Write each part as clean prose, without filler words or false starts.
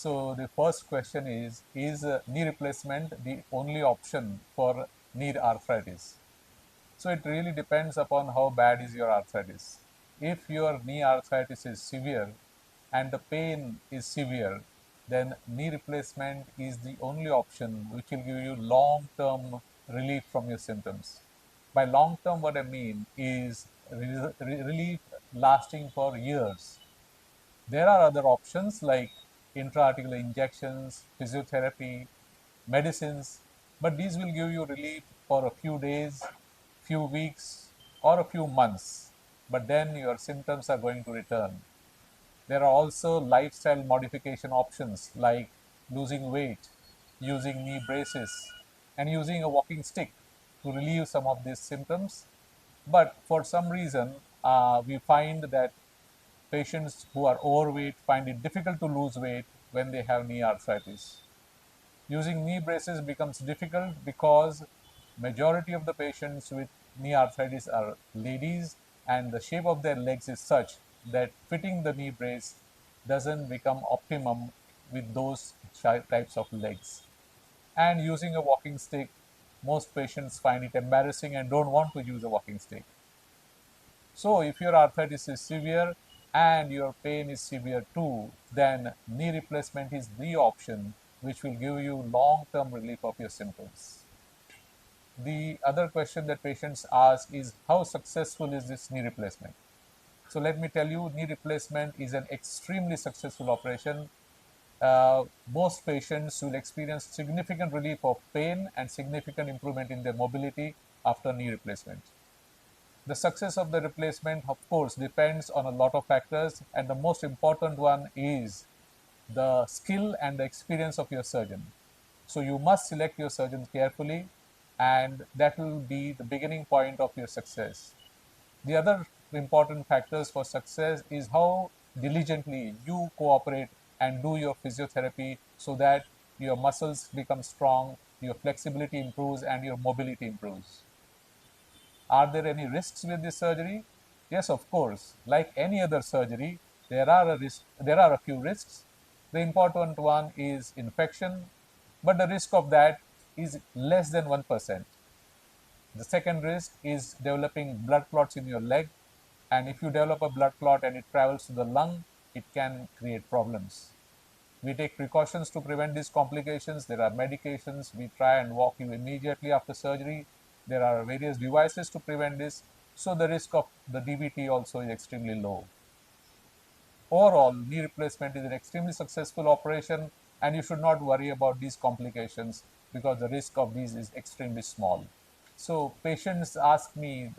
So the first question is knee replacement the only option for knee arthritis? So it really depends upon how bad is your arthritis. If your knee arthritis is severe and the pain is severe, then knee replacement is the only option which will give you long-term relief from your symptoms. By long-term, what I mean is relief lasting for years. There are other options like intra-articular injections, physiotherapy, medicines, but these will give you relief for a few days, few weeks, or a few months. But then your symptoms are going to return. There are also lifestyle modification options like losing weight, using knee braces, and using a walking stick to relieve some of these symptoms. But for some reason, we find that patients who are overweight find it difficult to lose weight when they have knee arthritis. Using knee braces becomes difficult because majority of the patients with knee arthritis are ladies and the shape of their legs is such that fitting the knee brace doesn't become optimum with those types of legs. And using a walking stick, most patients find it embarrassing and don't want to use a walking stick. So if your arthritis is severe and your pain is severe too, then knee replacement is the option which will give you long-term relief of your symptoms. The other question that patients ask is how successful is this knee replacement? So let me tell you, knee replacement is an extremely successful operation. Most patients will experience significant relief of pain and significant improvement in their mobility after knee replacement. The success of the replacement, of course, depends on a lot of factors, and the most important one is the skill and the experience of your surgeon. So you must select your surgeon carefully, and that will be the beginning point of your success. The other important factors for success is how diligently you cooperate and do your physiotherapy so that your muscles become strong, your flexibility improves, and your mobility improves. Are there any risks with this surgery? Yes, of course. Like any other surgery, there are a few risks. The important one is infection, but the risk of that is less than 1%. The second risk is developing blood clots in your leg. And if you develop a blood clot and it travels to the lung, it can create problems. We take precautions to prevent these complications. There are medications. We try and walk you immediately after surgery. There are various devices to prevent this. So the risk of the DVT also is extremely low. Overall, knee replacement is an extremely successful operation and you should not worry about these complications because the risk of these is extremely small. So patients ask me,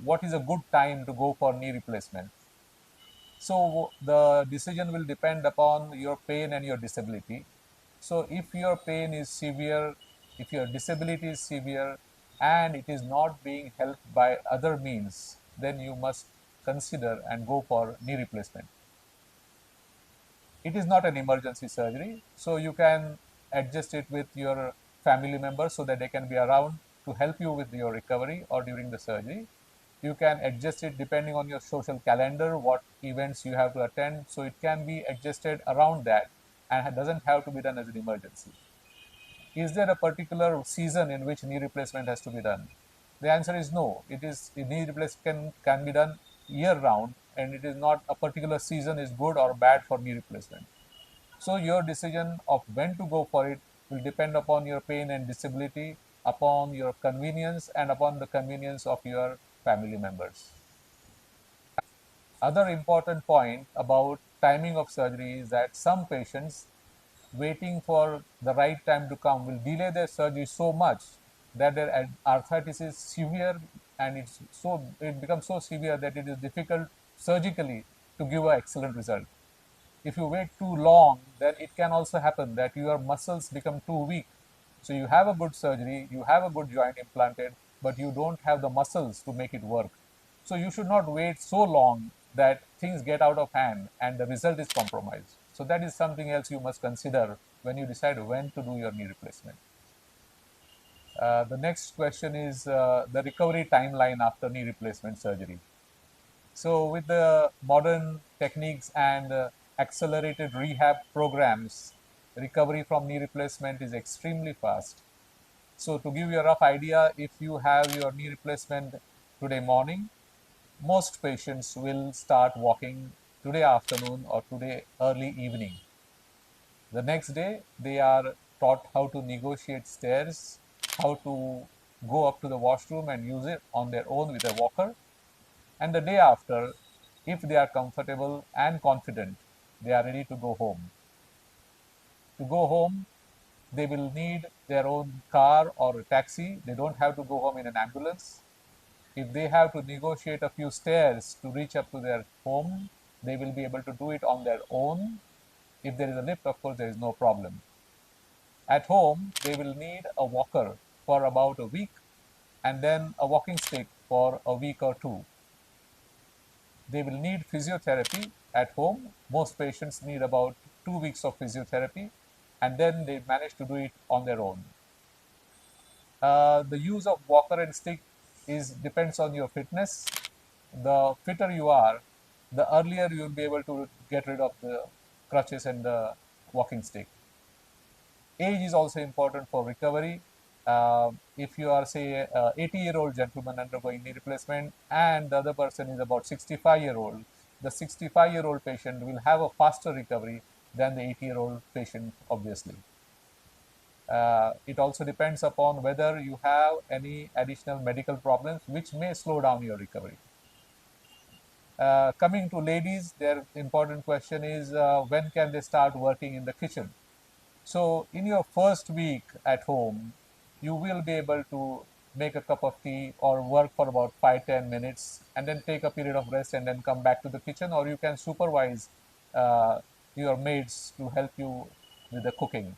what is a good time to go for knee replacement? So the decision will depend upon your pain and your disability. So if your pain is severe, if your disability is severe, and it is not being helped by other means, then you must consider and go for knee replacement. It is not an emergency surgery, so you can adjust it with your family members so that they can be around to help you with your recovery or during the surgery. You can adjust it depending on your social calendar, what events you have to attend. So it can be adjusted around that and it doesn't have to be done as an emergency. Is there a particular season in which knee replacement has to be done? The answer is no. Knee replacement can be done year round and it is not a particular season is good or bad for knee replacement. So your decision of when to go for it will depend upon your pain and disability, upon your convenience and upon the convenience of your family members. Other important point about timing of surgery is that some patients waiting for the right time to come will delay their surgery so much that their arthritis is severe and it becomes so severe that it is difficult surgically to give an excellent result. If you wait too long, then it can also happen that your muscles become too weak. So you have a good surgery, you have a good joint implanted, but you don't have the muscles to make it work. So you should not wait so long that things get out of hand and the result is compromised. So that is something else you must consider when you decide when to do your knee replacement. The next question is the recovery timeline after knee replacement surgery. So with the modern techniques and accelerated rehab programs, recovery from knee replacement is extremely fast. So to give you a rough idea, if you have your knee replacement today morning, most patients will start walking today afternoon or today early evening. The next day, they are taught how to negotiate stairs, how to go up to the washroom and use it on their own with a walker. And the day after, if they are comfortable and confident, they are ready to go home. To go home, they will need their own car or a taxi. They don't have to go home in an ambulance. If they have to negotiate a few stairs to reach up to their home, they will be able to do it on their own. If there is a lift, of course, there is no problem. At home, they will need a walker for about a week and then a walking stick for a week or two. They will need physiotherapy at home. Most patients need about 2 weeks of physiotherapy, and then they manage to do it on their own. The use of walker and stick depends on your fitness. The fitter you are, the earlier you will be able to get rid of the crutches and the walking stick. Age is also important for recovery. If you are, say, a 80-year-old gentleman undergoing knee replacement and the other person is about 65-year-old, the 65-year-old patient will have a faster recovery than the 80-year-old patient, obviously. It also depends upon whether you have any additional medical problems which may slow down your recovery. Coming to ladies, their important question is when can they start working in the kitchen? So in your first week at home, you will be able to make a cup of tea or work for about 5-10 minutes and then take a period of rest and then come back to the kitchen, or you can supervise uh, your maids to help you with the cooking.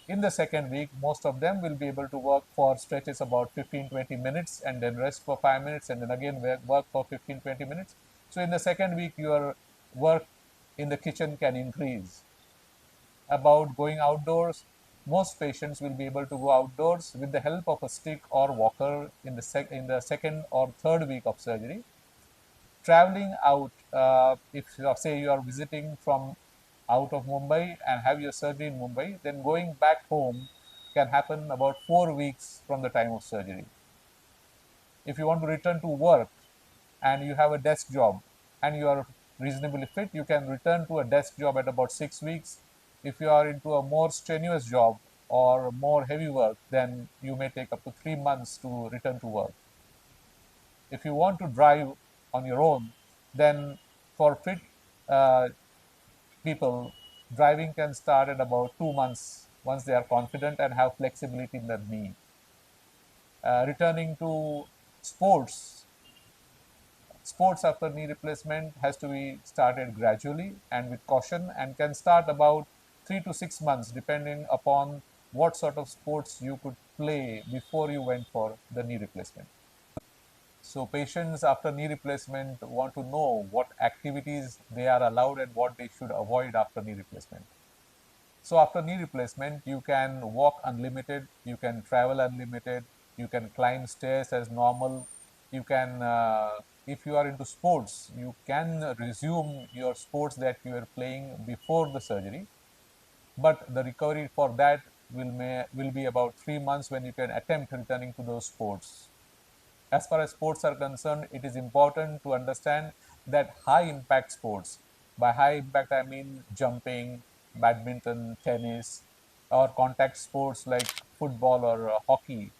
In the second week, most of them will be able to work for stretches about 15-20 minutes and then rest for 5 minutes and then again work for 15-20 minutes. So in the second week, your work in the kitchen can increase. About going outdoors, most patients will be able to go outdoors with the help of a stick or walker in the second or third week of surgery. Traveling out, if say you are visiting from out of Mumbai and have your surgery in Mumbai, then going back home can happen about 4 weeks from the time of surgery. If you want to return to work and you have a desk job and you are reasonably fit, you can return to a desk job at about 6 weeks. If you are into a more strenuous job or more heavy work, then you may take up to 3 months to return to work. If you want to drive on your own, then for fit uh, people, driving can start at about 2 months once they are confident and have flexibility in their knee. Returning to sports, sports after knee replacement has to be started gradually and with caution and can start about 3 to 6 months depending upon what sort of sports you could play before you went for the knee replacement. So patients after knee replacement want to know what activities they are allowed and what they should avoid after knee replacement. So after knee replacement, you can walk unlimited, you can travel unlimited, you can climb stairs as normal. You can, if you are into sports, you can resume your sports that you were playing before the surgery. But the recovery for that will be about 3 months when you can attempt returning to those sports. As far as sports are concerned, it is important to understand that high impact sports, by high impact I mean jumping, badminton, tennis, or contact sports like football or hockey,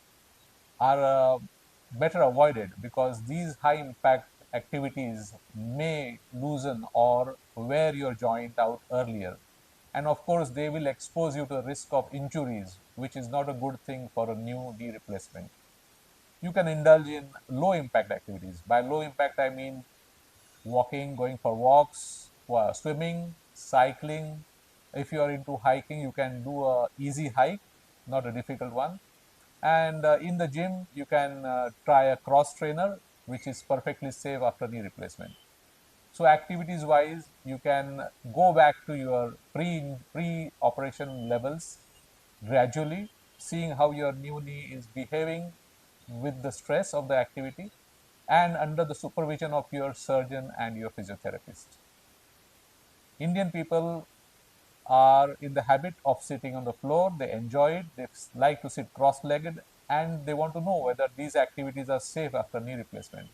are better avoided because these high impact activities may loosen or wear your joint out earlier. And of course, they will expose you to the risk of injuries, which is not a good thing for a new knee replacement. You can indulge in low impact activities. By low impact, I mean walking, going for walks, swimming, cycling. If you are into hiking, you can do a easy hike, not a difficult one. And in the gym, you can try a cross trainer, which is perfectly safe after knee replacement. So activities wise, you can go back to your pre-operation levels gradually, seeing how your new knee is behaving with the stress of the activity and under the supervision of your surgeon and your physiotherapist. Indian people are in the habit of sitting on the floor. They enjoy it. They like to sit cross-legged, and they want to know whether these activities are safe after knee replacement.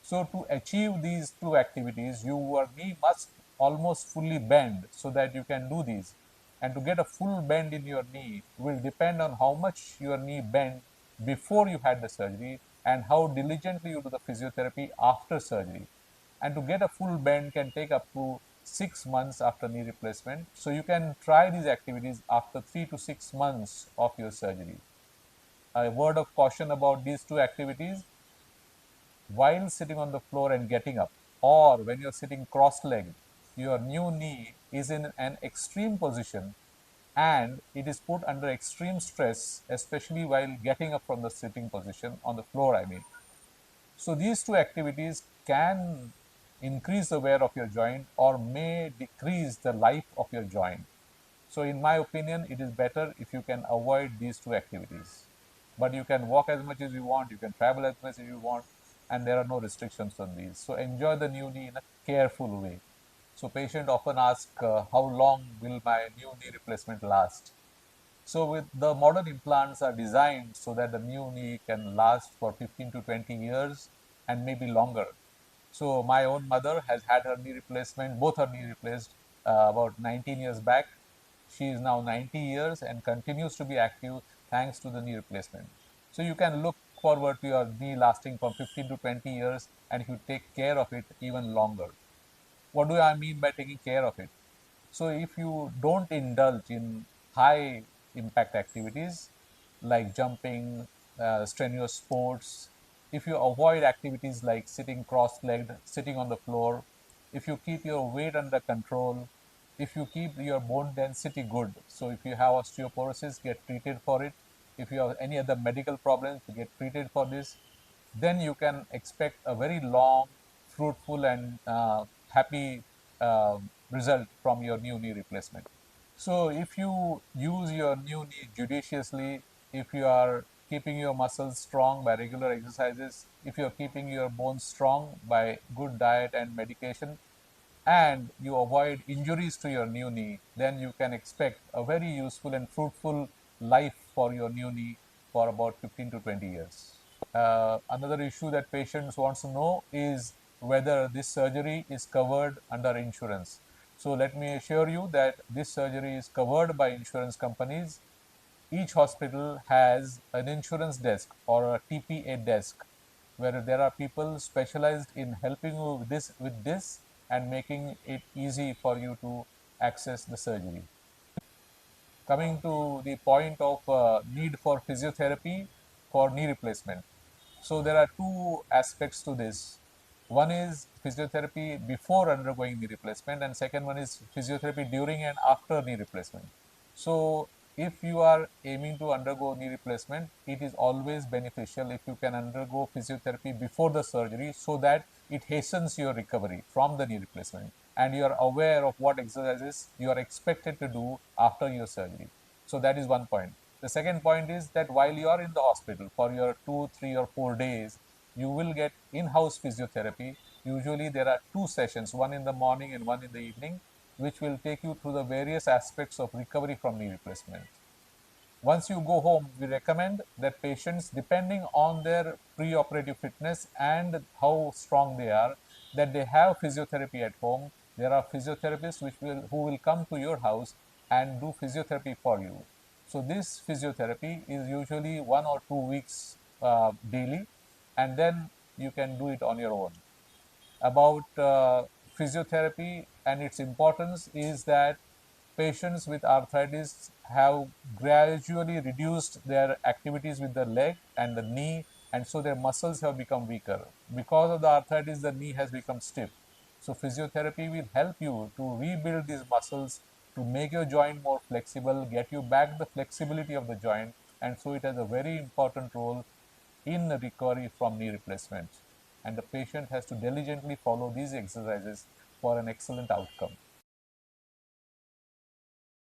So to achieve these two activities, your knee must almost fully bend so that you can do these. And to get a full bend in your knee will depend on how much your knee bent before you had the surgery and how diligently you do the physiotherapy after surgery. And to get a full bend can take up to 6 months after knee replacement. So you can try these activities after 3 to 6 months of your surgery. A word of caution about these two activities: while sitting on the floor and getting up, or when you're sitting cross-legged, your new knee is in an extreme position and it is put under extreme stress, especially while getting up from the sitting position on the floor, I mean. So these two activities can increase the wear of your joint or may decrease the life of your joint. So in my opinion, it is better if you can avoid these two activities. But you can walk as much as you want, you can travel as much as you want, and there are no restrictions on these. So enjoy the new knee in a careful way. So patient often ask, how long will my new knee replacement last? So with the modern implants are designed so that the new knee can last for 15 to 20 years and maybe longer. So my own mother has had her knee replacement, both her knee replaced about 19 years back. She is now 90 years and continues to be active thanks to the knee replacement. So you can look forward to your knee lasting for 15 to 20 years and if you take care of it even longer. What do I mean by taking care of it? So if you don't indulge in high impact activities like jumping, strenuous sports, if you avoid activities like sitting cross-legged, sitting on the floor, if you keep your weight under control, if you keep your bone density good, so if you have osteoporosis, get treated for it. If you have any other medical problems, get treated for this. Then you can expect a very long, fruitful, and happy result from your new knee replacement. So if you use your new knee judiciously, if you are keeping your muscles strong by regular exercises, if you are keeping your bones strong by good diet and medication, and you avoid injuries to your new knee, then you can expect a very useful and fruitful life for your new knee for about 15 to 20 years. Another issue that patients wants to know is whether this surgery is covered under insurance. So let me assure you that this surgery is covered by insurance companies. Each hospital has an insurance desk or a TPA desk where there are people specialized in helping you with this and making it easy for you to access the surgery. Coming to the point of need for physiotherapy for knee replacement. So there are two aspects to this. One is physiotherapy before undergoing knee replacement, and second one is physiotherapy during and after knee replacement. So if you are aiming to undergo knee replacement, it is always beneficial if you can undergo physiotherapy before the surgery so that it hastens your recovery from the knee replacement and you are aware of what exercises you are expected to do after your surgery. So that is one point. The second point is that while you are in the hospital for your 2, 3, or 4 days, you will get in-house physiotherapy. Usually there are two sessions, one in the morning and one in the evening, which will take you through the various aspects of recovery from knee replacement. Once you go home, we recommend that patients, depending on their pre-operative fitness and how strong they are, that they have physiotherapy at home. There are physiotherapists who will come to your house and do physiotherapy for you. So this physiotherapy is usually 1 or 2 weeks daily, and then you can do it on your own. About physiotherapy and its importance is that patients with arthritis have gradually reduced their activities with the leg and the knee, and so their muscles have become weaker. Because of the arthritis, the knee has become stiff. So physiotherapy will help you to rebuild these muscles, to make your joint more flexible, get you back the flexibility of the joint, and so it has a very important role in recovery from knee replacement. And the patient has to diligently follow these exercises for an excellent outcome.